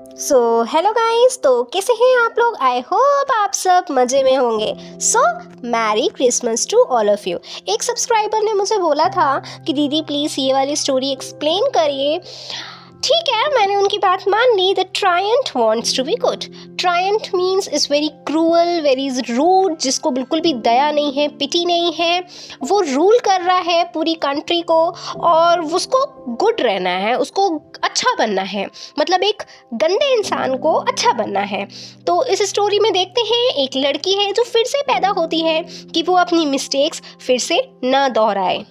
So hello guys, तो कैसे हैं आप लोग। आई होप आप सब मज़े में होंगे। So merry Christmas to all of you. एक सब्सक्राइबर ने मुझे बोला था कि दीदी प्लीज़ ये वाली स्टोरी एक्सप्लेन करिए। ठीक है, मैंने उनकी बात मान ली। The tyrant wants to be good. Tyrant means is very cruel, very rude, जिसको बिल्कुल भी दया नहीं है, पिटी नहीं है। वो रूल कर रहा है पूरी कंट्री को और उसको गुड रहना है, उसको अच्छा बनना है, मतलब एक गंदे इंसान को अच्छा बनना है। तो इस स्टोरी में देखते हैं एक लड़की है जो फिर से पैदा होती है कि वो अपनी मिस्टेक्स फिर से ना दोहराए।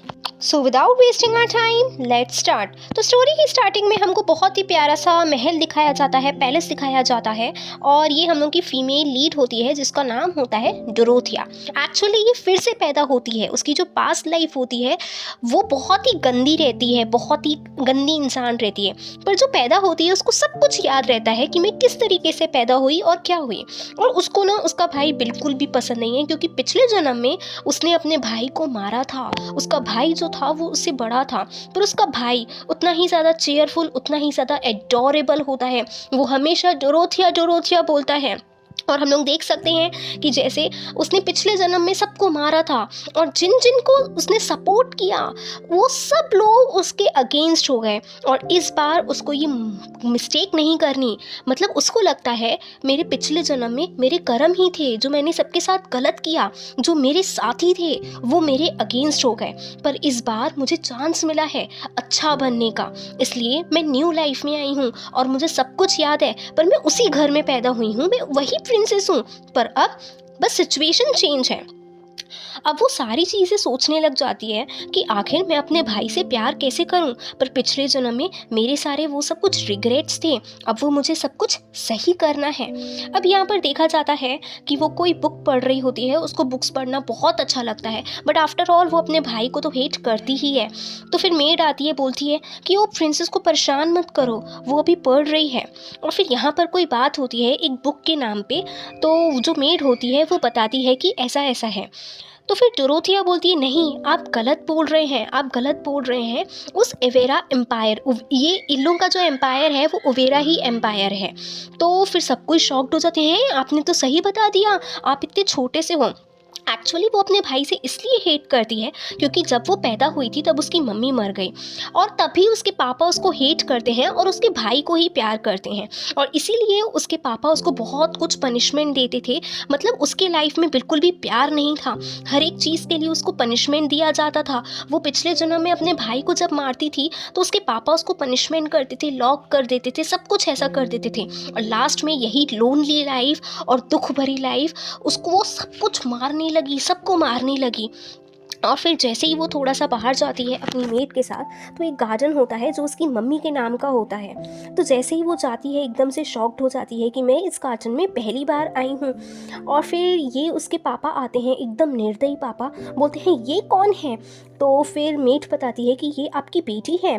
So without wasting our time let's start. तो स्टोरी की स्टार्टिंग में हमको बहुत ही प्यारा सा महल दिखाया जाता है, पैलेस दिखाया जाता है, और ये हम लोग की फीमेल लीड होती है जिसका नाम होता है डोरोथिया। एक्चुअली ये फिर से पैदा होती है, उसकी जो पास्ट लाइफ होती है वो बहुत ही गंदी रहती है, बहुत ही गंदी इंसान रहती है, पर जो पैदा होती है उसको सब कुछ याद रहता है कि मैं किस तरीके से पैदा हुई और क्या हुई। और उसको ना उसका भाई बिल्कुल भी पसंद नहीं है, क्योंकि पिछले जन्म में उसने अपने भाई को मारा था। उसका भाई जो था वो उससे बड़ा था, पर उसका भाई उतना ही ज़्यादा चेयरफुल, उतना ही ज़्यादा एडोरेबल होता है। वो हमेशा डोरोथिया डोरोथिया बोलता है। और हम लोग देख सकते हैं कि जैसे उसने पिछले जन्म में सबको मारा था और जिन जिन को उसने सपोर्ट किया वो सब लोग उसके अगेंस्ट हो गए। और इस बार उसको ये मिस्टेक नहीं करनी, मतलब उसको लगता है मेरे पिछले जन्म में मेरे कर्म ही थे, जो मैंने सबके साथ गलत किया, जो मेरे साथी थे वो मेरे अगेंस्ट हो गए। पर इस बार मुझे चांस मिला है अच्छा बनने का, इसलिए मैं न्यू लाइफ में आई हूँ और मुझे सब कुछ याद है। पर मैं उसी घर में पैदा हुई हूँ, मैं वही प्रिंसेस हूँ, पर अब बस सिचुएशन चेंज है। अब वो सारी चीज़ें सोचने लग जाती है कि आखिर मैं अपने भाई से प्यार कैसे करूं, पर पिछले जन्म में मेरे सारे वो सब कुछ रिग्रेट्स थे, अब वो मुझे सब कुछ सही करना है। अब यहाँ पर देखा जाता है कि वो कोई बुक पढ़ रही होती है, उसको बुक्स पढ़ना बहुत अच्छा लगता है, बट आफ्टर ऑल वो अपने भाई को तो हेट करती ही है। तो फिर मेड आती है, बोलती है कि वो प्रिंसेस को परेशान मत करो, वो अभी पढ़ रही है। और फिर यहाँ पर कोई बात होती है एक बुक के नाम पे, तो जो मेड होती है वो बताती है कि ऐसा ऐसा है। तो फिर डोरोथिया बोलती है नहीं, आप गलत बोल रहे हैं, आप गलत बोल रहे हैं। उस एवेरा एम्पायर, ये इल्लों का जो एम्पायर है वो उवेरा ही एम्पायर है। तो फिर सब कोई शॉक्ड हो जाते हैं, आपने तो सही बता दिया, आप इतने छोटे से हो। एक्चुअली वो अपने भाई से इसलिए हेट करती है क्योंकि जब वो पैदा हुई थी तब उसकी मम्मी मर गई, और तभी उसके पापा उसको हेट करते हैं और उसके भाई को ही प्यार करते हैं। और इसीलिए उसके पापा उसको बहुत कुछ पनिशमेंट देते थे, मतलब उसके लाइफ में बिल्कुल भी प्यार नहीं था, हर एक चीज़ के लिए उसको पनिशमेंट दिया जाता था। वो पिछले जन्म में अपने भाई को जब मारती थी तो उसके पापा उसको पनिशमेंट करते थे, लॉक कर देते थे, सब कुछ ऐसा कर देते थे। और लास्ट में यही लोनली लाइफ और दुख भरी लाइफ उसको वो सब कुछ मारने लगी, सबको मारने लगी। और फिर जैसे ही वो थोड़ा सा बाहर जाती है अपनी मेड के साथ, तो एक गार्डन होता है जो उसकी मम्मी के नाम का होता है। तो जैसे ही वो जाती है एकदम से शॉक्ड हो जाती है कि मैं इस गार्डन में पहली बार आई हूँ। और फिर ये उसके पापा आते हैं, एकदम निर्दयी पापा, बोलते हैं ये कौन है। तो फिर मेड बताती है कि ये आपकी बेटी है।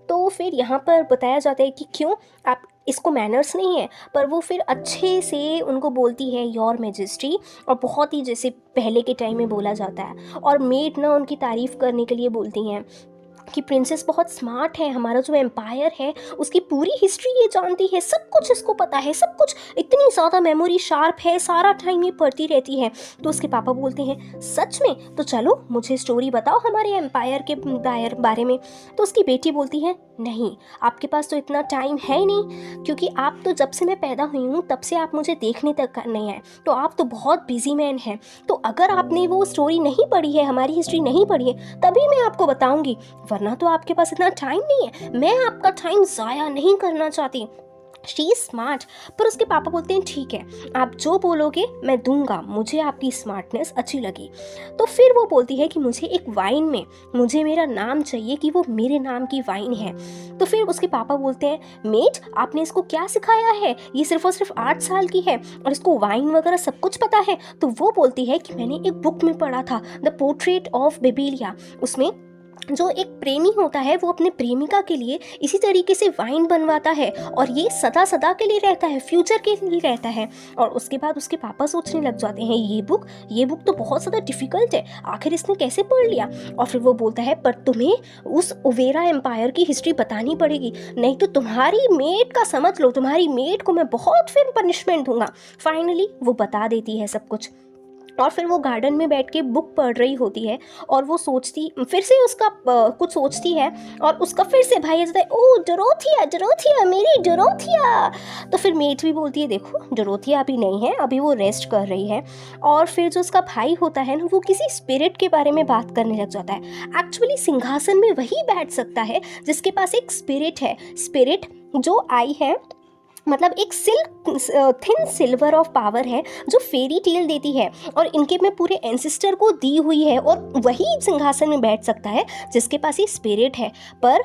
तो फिर यहाँ पर बताया जाता है कि क्यों, आप इसको मैनर्स नहीं है, पर वो फिर अच्छे से उनको बोलती है योर मैजेस्टी, और बहुत ही जैसे पहले के टाइम में बोला जाता है। और मेड ना उनकी तारीफ़ करने के लिए बोलती हैं कि प्रिंसेस बहुत स्मार्ट है, हमारा जो एम्पायर है उसकी पूरी हिस्ट्री ये जानती है, सब कुछ इसको पता है, सब कुछ, इतनी ज़्यादा मेमोरी शार्प है, सारा टाइम ये पढ़ती रहती है। तो उसके पापा बोलते हैं सच में, तो चलो मुझे स्टोरी बताओ हमारे एम्पायर के बारे में। तो उसकी बेटी बोलती है नहीं, आपके पास तो इतना टाइम है ही नहीं, क्योंकि आप तो जब से मैं पैदा हुई हूँ तब से आप मुझे देखने तक नहीं आए, तो आप तो बहुत बिजी मैन हैं। तो अगर आपने वो स्टोरी नहीं पढ़ी है, हमारी हिस्ट्री नहीं पढ़ी है, तभी मैं आपको बताऊंगी, वरना तो आपके पास इतना टाइम नहीं है, मैं आपका टाइम ज़ाया नहीं करना चाहती। She is smart. पर उसके पापा बोलते हैं ठीक है, आप जो बोलोगे मैं दूंगा, मुझे आपकी स्मार्टनेस अच्छी लगी। तो फिर वो बोलती है कि मुझे एक वाइन में, मुझे मेरा नाम चाहिए कि वो मेरे नाम की वाइन है। तो फिर उसके पापा बोलते हैं मेट, आपने इसको क्या सिखाया है, ये सिर्फ और सिर्फ 8 साल की है और इसको वाइन वगैरह सब कुछ पता है। तो वो बोलती है कि मैंने एक बुक में पढ़ा था, द पोर्ट्रेट ऑफ बेबिलिया, उसमें जो एक प्रेमी होता है वो अपने प्रेमिका के लिए इसी तरीके से वाइन बनवाता है और ये सदा सदा के लिए रहता है, फ्यूचर के लिए रहता है। और उसके बाद उसके पापा सोचने लग जाते हैं ये बुक तो बहुत ज़्यादा डिफ़िकल्ट है, आखिर इसने कैसे पढ़ लिया। और फिर वो बोलता है पर तुम्हें उस ओवेरा एम्पायर की हिस्ट्री बतानी पड़ेगी, नहीं तो तुम्हारी मेड का समझ लो, तुम्हारी मेड को मैं बहुत फिर पनिशमेंट दूंगा। फाइनली वो बता देती है सब कुछ और फिर वो गार्डन में बैठ के बुक पढ़ रही होती है और वो सोचती फिर से उसका कुछ सोचती है और उसका फिर से भाई आता है, ओ डोरोथिया डोरोथिया मेरी डोरोथिया। तो फिर मेट भी बोलती है देखो डोरोथिया अभी नहीं है, अभी वो रेस्ट कर रही है। और फिर जो उसका भाई होता है ना वो किसी स्पिरिट के बारे में बात करने लग जाता है। एक्चुअली सिंहासन में वही बैठ सकता है जिसके पास एक स्पिरिट है, स्पिरिट जो आई है, मतलब एक थिन सिल्वर ऑफ पावर है जो फेरी टेल देती है और इनके में पूरे एंसेस्टर को दी हुई है और वही सिंहासन में बैठ सकता है जिसके पास ये स्पिरिट है। पर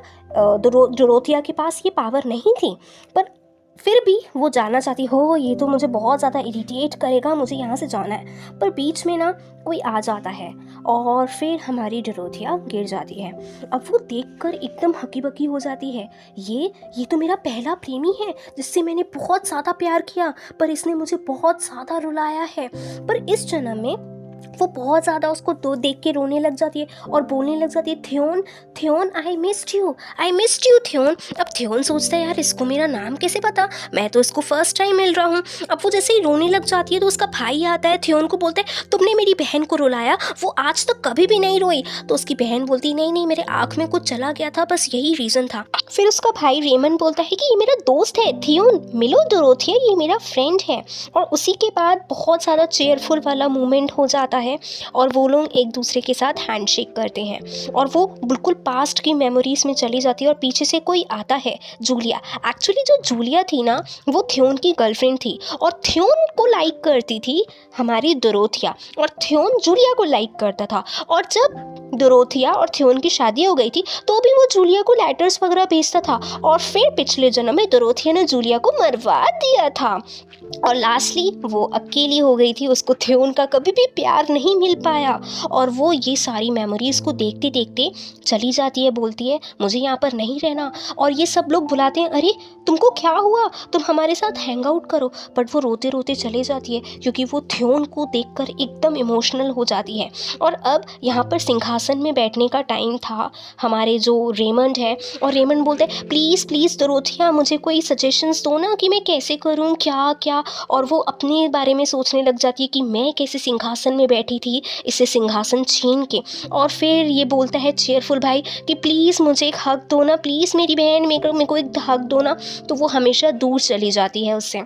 डोरोथिया के पास ये पावर नहीं थी, पर फिर भी वो जाना चाहती हो, ये तो मुझे बहुत ज़्यादा इरिटेट करेगा, मुझे यहाँ से जाना है। पर बीच में ना कोई आ जाता है और फिर हमारी डोरोथिया गिर जाती है। अब वो देखकर एकदम हकी बकी हो जाती है, ये तो मेरा पहला प्रेमी है जिससे मैंने बहुत ज़्यादा प्यार किया, पर इसने मुझे बहुत ज़्यादा रुलाया है। पर इस जन्म में वो बहुत ज़्यादा उसको देख के रोने लग जाती है और बोलने लग जाती है, थ्योन थ्योन आई मिस्ड यू थ्योन। अब थ्योन सोचता है यार इसको मेरा नाम कैसे पता, मैं तो इसको फर्स्ट टाइम मिल रहा हूँ। अब वो जैसे ही रोने लग जाती है तो उसका भाई आता है, थ्योन को बोलता है तुमने मेरी बहन को रुलाया, वो आज तक कभी भी नहीं रोई। तो उसकी बहन बोलती नहीं मेरे आँख में कुछ चला गया था, बस यही रीज़न था। फिर उसका भाई रेमन बोलता है कि ये मेरा दोस्त है थ्योन, मिलो डोरोथिया, ये मेरा फ्रेंड है। और उसी के बाद बहुत सारा चेयरफुल वाला मोमेंट हो जाता है और वो लोग एक दूसरे के साथ हैंडशेक करते हैं और वो बिल्कुल पास्ट की मेमोरीज में चली जाती है। और पीछे से कोई आता है, जूलिया। एक्चुअली जो जूलिया थी ना वो थ्योन की गर्लफ्रेंड थी और थ्योन को लाइक करती थी हमारी डोरोथिया और थ्योन जूलिया को लाइक करता था। और जब डोरोथिया और थ्योन की शादी हो गई थी तो भी वो जूलिया को लेटर्स वगैरह भेजता था और फिर पिछले जन्म में डोरोथिया ने जूलिया को मरवा दिया था और लास्टली वो अकेली हो गई थी, उसको थ्योन का कभी भी प्यार नहीं मिल पाया। और वो ये सारी मेमोरीज़ को देखते देखते चली जाती है, बोलती है मुझे यहाँ पर नहीं रहना। और ये सब लोग बुलाते हैं, अरे तुमको क्या हुआ, तुम हमारे साथ हैंग आउट करो। बट वो रोते रोते चले जाती है क्योंकि वो थ्योन को देखकर एकदम इमोशनल हो जाती है। और अब यहाँ पर सिंहासन में बैठने का टाइम था हमारे जो रेमंड है, और रेमंड बोलते हैं प्लीज़ प्लीज़ डोरोथिया मुझे कोई सजेशंस दो ना कि मैं कैसे करूँ क्या क्या। और वो अपने बारे में सोचने लग जाती है कि मैं कैसे सिंहासन में बैठी थी इसे सिंहासन छीन के। और फिर ये बोलता है चेयरफुल भाई कि प्लीज़ मुझे एक हक दो ना, प्लीज़ मेरी बहन मेरे को एक हक दो ना। तो वो हमेशा दूर चली जाती है उससे।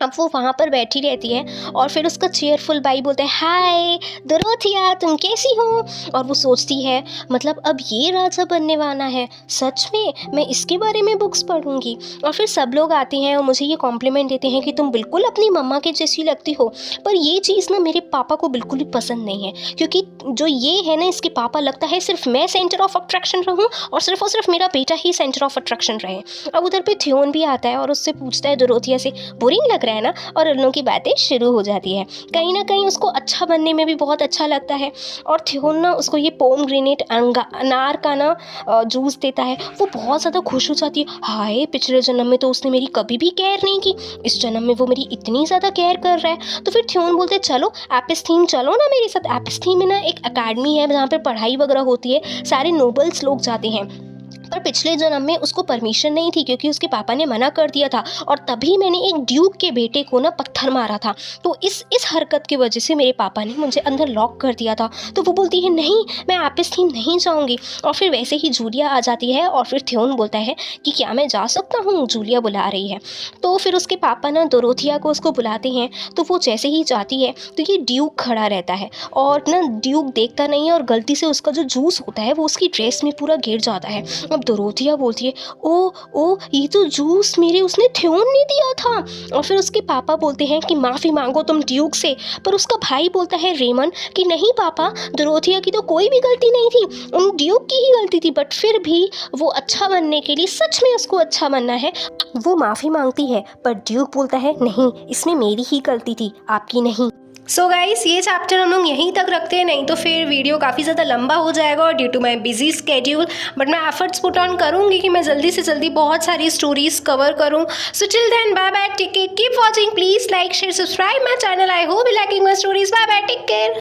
अब वो वहाँ पर बैठी रहती है और फिर उसका चेयरफुल भाई बोलता है हाय डोरोथिया तुम कैसी हो। और वो सोचती है मतलब अब ये राजा बनने वाला है, सच में मैं इसके बारे में बुक्स पढ़ूंगी। और फिर सब लोग आते हैं और मुझे ये कॉम्प्लीमेंट देते हैं कि तुम बिल्कुल अपनी मम्मा के जैसी लगती हो। पर ये चीज़ ना मेरे पापा को बिल्कुल भी पसंद नहीं है क्योंकि जो ये है ना इसके पापा लगता है सिर्फ मैं सेंटर ऑफ अट्रैक्शन रहूँ और सिर्फ मेरा बेटा ही सेंटर ऑफ अट्रैक्शन रहे। अब उधर पे थ्योन भी आता है और उससे पूछता है डोरोथिया से बोरिंग लग रहा है ना, और उन लोगों की बातें शुरू हो जाती है। कहीं ना कहीं उसको अच्छा बनने में भी बहुत अच्छा लगता है और थ्योन ना उसको ये पोमग्रेनेट अनार का ना जूस देता है। वो बहुत ज़्यादा खुश हो जाती है, हाय पिछले जन्म में तो उसने मेरी कभी भी केयर नहीं की, इस जन्म में वो मेरी इतनी ज़्यादा केयर कर रहा है। तो फिर थ्योन बोलते चलो एपिस्थीम चलो ना मेरे साथ। एपिस्थीम में ना एक अकेडमी है जहाँ पर पढ़ाई वगैरह होती है, सारे नोबल्स लोग जाते हैं। पर पिछले जन्म में उसको परमिशन नहीं थी क्योंकि उसके पापा ने मना कर दिया था और तभी मैंने एक ड्यूक के बेटे को ना पत्थर मारा था। तो इस हरकत की वजह से मेरे पापा ने मुझे अंदर लॉक कर दिया था। तो वो बोलती है नहीं मैं एपिस्थीम नहीं जाऊँगी। और फिर वैसे ही जूलिया आ जाती है और फिर थ्योन बोलता है कि क्या मैं जा सकता हूँ, जूलिया बुला रही है। तो फिर उसके पापा ना डोरोथिया को उसको बुलाते हैं। तो वो जैसे ही जाती है तो ये ड्यूक खड़ा रहता है और ना ड्यूक देखता नहीं है और गलती से उसका जो जूस होता है वो उसकी ड्रेस में पूरा गिर जाता है। डोरोथिया बोलती है ओ ये तो जूस मेरे उसने थ्योन ने दिया था। और फिर उसके पापा बोलते हैं कि माफ़ी मांगो तुम ड्यूक से। पर उसका भाई बोलता है रेमन कि नहीं पापा डोरोथिया की तो कोई भी गलती नहीं थी, उन ड्यूक की ही गलती थी। बट फिर भी वो अच्छा बनने के लिए, सच में उसको अच्छा बनना है, वो माफ़ी मांगती है। पर ड्यूक बोलता है नहीं इसमें मेरी ही गलती थी आपकी नहीं। सो गाइस ये चैप्टर हम लोग यहीं तक रखते हैं, नहीं तो फिर वीडियो काफ़ी ज़्यादा लंबा हो जाएगा और due to my busy schedule. But मैं एफर्ट्स पुट ऑन करूँगी कि मैं जल्दी से जल्दी बहुत सारी स्टोरीज कवर करूँ। So till then bye bye, take care, keep watching, please like share subscribe my channel. I hope you liking my stories. Bye bye, take care.